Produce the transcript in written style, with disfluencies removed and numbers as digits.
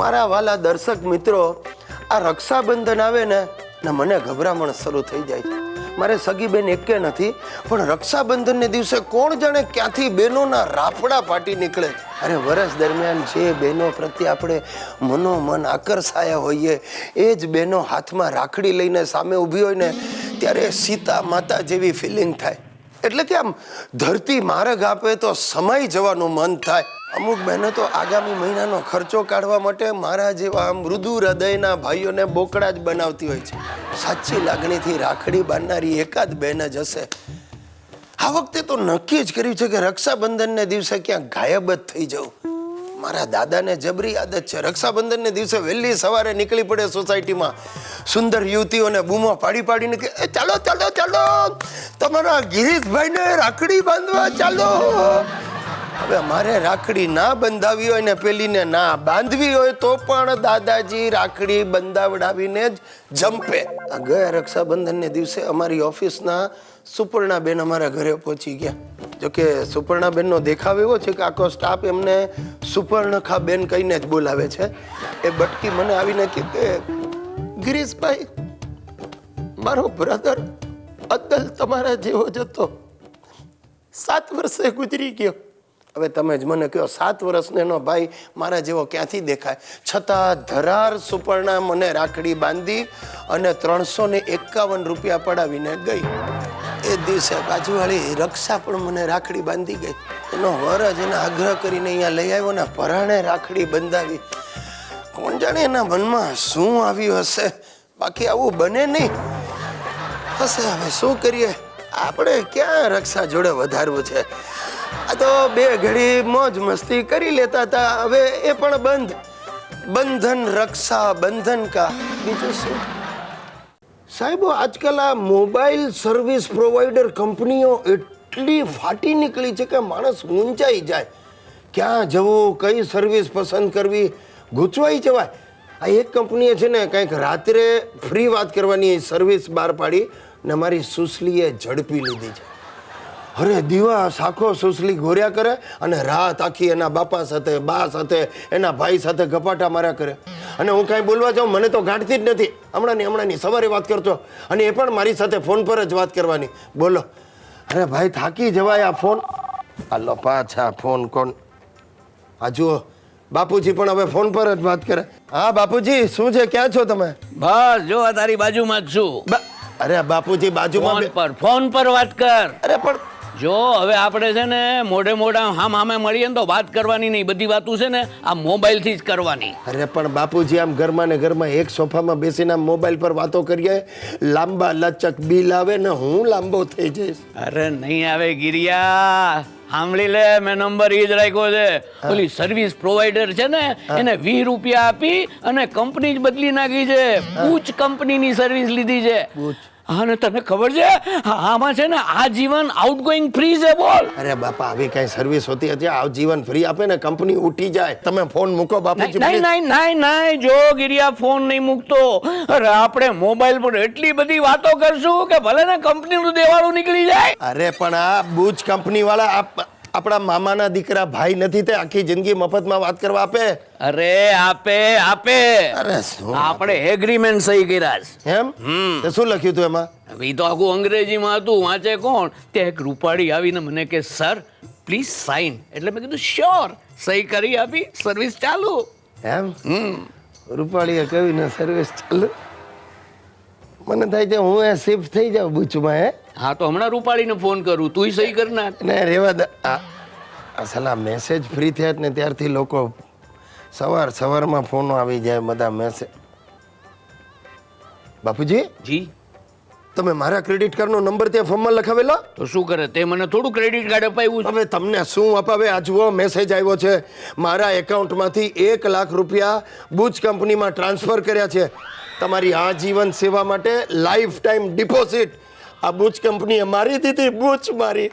મારા વાલા દર્શક મિત્રો, આ રક્ષાબંધન આવે ને મને ગભરામણ શરૂ થઈ જાય છે. મારે સગી બેન એકે નથી, પણ રક્ષાબંધનને દિવસે કોણ જાણે ક્યાંથી બહેનોના રાફડા ફાટી નીકળે. અરે વર્ષ દરમિયાન જે બહેનો પ્રત્યે આપણે મનોમન આકર્ષાયા હોઈએ એ જ બહેનો હાથમાં રાખડી લઈને સામે ઊભી હોય ને ત્યારે સીતા માતા જેવી ફિલિંગ થાય. એટલે કે આમ ધરતી માર્ગ આપે તો સમાઈ જવાનું મન થાય. અમુક બહેનો તો આગામી મહિનાનો ખર્ચો કાઢવા માટે મારા જેવા મૃદુ હૃદયના ભાઈઓને બોકડા જ બનાવતી હોય છે. સાચી લાગણીથી રાખડી બાંધનારી એકાદ બહેન જ હશે. આ વખતે તો નક્કી જ કર્યું છે કે રક્ષાબંધનને દિવસે ક્યાંક ગાયબ જ થઈ જવું. મારા દાદાને જબરી આદત છે, રક્ષાબંધનને દિવસે વહેલી સવારે નીકળી પડે સોસાયટીમાં, સુંદર યુવતીઓને બૂમો પાડી પાડીને કે ચાલો ચાલો ચાલો તમારા ગિરીશભાઈને રાખડી બાંધવા ચાલો. હવે મારે રાખડી ના બંધાવી હોય ને પેલીને ના બાંધવી હોય તો પણ દાદાજી રાખડી બંધાવડાવીને જ જંપે. ગયા રક્ષાબંધનને દિવસે અમારી ઓફિસના સુપર્ણાબેન અમારા ઘરે પહોંચી ગયા. જોકે સુપર્ણાબેનનો દેખાવ એવો છે કે આખો સ્ટાફ એમને સુપર્ણખાબેન કહીને જ બોલાવે છે. એ બટકી મને આવીને કહે કે ગિરીશભાઈ, મારો બ્રધર અદ્દલ તમારા જેવો જ હતો, 7 વર્ષે ગુજરી ગયો. હવે તમે જ મને કહો, 7 વર્ષનો એનો ભાઈ મારા જેવો ક્યાંથી દેખાય? છતાં ધરાર સુપર્ણા મને રાખડી બાંધી અને 351 રૂપિયા પડાવીને ગઈ. એ દિવસે બાજુવાળી રક્ષા પણ મને રાખડી બાંધી ગઈ. એનો વર જ એને આગ્રહ કરીને અહીંયા લઈ આવ્યો ને પરાણે રાખડી બંધાવી. કોણ જાણે એના મનમાં શું આવ્યું હશે, બાકી આવું બને નહીં. હશે, હવે શું કરીએ, આપણે ક્યાં રક્ષા જોડે વધારવું છે. આ તો 2 ઘડી મોજ મસ્તી કરી લેતા હતા, હવે એ પણ બંધ. બંધન રક્ષા બંધન કા, બીજું શું સાહેબો. આજકાલ આ મોબાઈલ સર્વિસ પ્રોવાઈડર કંપનીઓ એટલી ફાટી નીકળી છે કે માણસ મૂંઝાઈ જાય. ક્યાં જવું, કઈ સર્વિસ પસંદ કરવી, ગૂંચવાઈ જવાય. આ એક કંપનીએ છે ને કંઈક રાત્રે ફ્રી વાત કરવાની સર્વિસ બહાર પાડી ને મારી સુસલીએ ઝડપી લીધી છે. અરે દિવસ આખો સુસલી ઘોર્યા કરે અને રાત આખી એના બાપા સાથે, બા સાથે, એના ભાઈ સાથે ગપાટા માર્યા કરે. અને હું કાંઈ બોલવા જાઉં મને તો ગાંઠતી જ નથી. હમણાંની સવારે વાત કરતો અને એ પણ મારી સાથે ફોન પર જ વાત કરવાની. બોલો, અરે ભાઈ થાકી જવાય આ ફોન. હાલો પાછા ફોન કોણ? આ જુઓ બાપુજી પણ હવે ફોન પર જ વાત કરે. હા બાપુજી, શું છે, ક્યાં છો તમે? બસ જો તારી બાજુમાં જ છું. અરે બાપુજી બાજુમાં ફોન પર વાત કર. અરે પણ જો હવે આપણે છે ને મોઢા હામે મળીએ ને તો વાત કરવાની નહીં, બધી વાતો છે ને આ મોબાઈલ થી જ કરવાની. અરે પણ બાપુજી આમ ઘરમાં ને ઘરમાં એક સોફામાં બેસીને મોબાઈલ પર વાતો કરીએ, લાંબા લચક બિલ આવે ને હું લાંબો થઈ જઈશ. અરે નહીં આવે ગિરિયા, સાંભળી લે, મેં નંબર એ જ રાખ્યો છે. ઓલી સર્વિસ પ્રોવાઈડર છે ને એને 20 રૂપિયા આપી અને કંપની જ બદલી નાખી છે. પૂછ કંપનીની સર્વિસ લીધી છે. હા ને તને ખબર છે આમાં છે ને આજીવન આઉટગોઈંગ ફ્રી છે. બોલ. અરે બાપા, આવી કઈ સર્વિસ હોતી હતી? આજીવન ફ્રી આપે ને કંપની ઉઠી જાય. તમે ફોન મૂકો બાપુજી. નહીં જો ગિરિયા, ફોન નહીં મૂકતો. અરે આપણે મોબાઈલ પર એટલી બધી વાતો કરશું કે ભલે ને કંપનીનું દેવાળું નીકળી જાય. અરે પણ આ બુચ કંપની વાળા આપણા મામાના દીકરા ભાઈ નથી, તે આખી જિંદગી મફતમાં વાત કરવા આપે? અરે આપે. અરે આપણે એગ્રીમેન્ટ સહી કર્યા છે. એમ? શું લખ્યું હતું એમાં? એ તો આખું અંગ્રેજીમાં હતું, વાંચે કોણ? તે એક રૂપાળી આવીને મને કે સર પ્લીઝ સાઇન. એટલે મેં કીધું શ્યોર, સહી કરી આપી, સર્વિસ ચાલુ. એમ? રૂપાળીએ કહ્યું ને સર્વિસ ચાલુ. મને થાય છે હું એ શિફ્ટ થઈ જાઉં બુચમાં. હે? હા તો હમણાં રૂપાળીને ફોન કરું, તું સહી કર નાખ. ને રેવા દે. અસલ આ મેસેજ ફ્રી થયા ને ત્યારથી લોકો સવારમાં ફોનો આવી જાય બધા મેસેજ. બાપુજી જી, તમે મારા ક્રેડિટ કાર્ડનો નંબર ત્યાં ફોર્મમાં લખાવેલો? તો શું કરે, તે મને થોડું ક્રેડિટ કાર્ડ અપાવ્યું? હવે તમને શું અપાવે? આ જુઓ મેસેજ આવ્યો છે, મારા એકાઉન્ટમાંથી 1 લાખ રૂપિયા બુચ કંપનીમાં ટ્રાન્સફર કર્યા છે. તમારી આજીવન સેવા માટે લાઈફ ટાઈમ ડિપોઝિટ આ બુચ કંપનીએ મારી દીધી. બુચ મારી.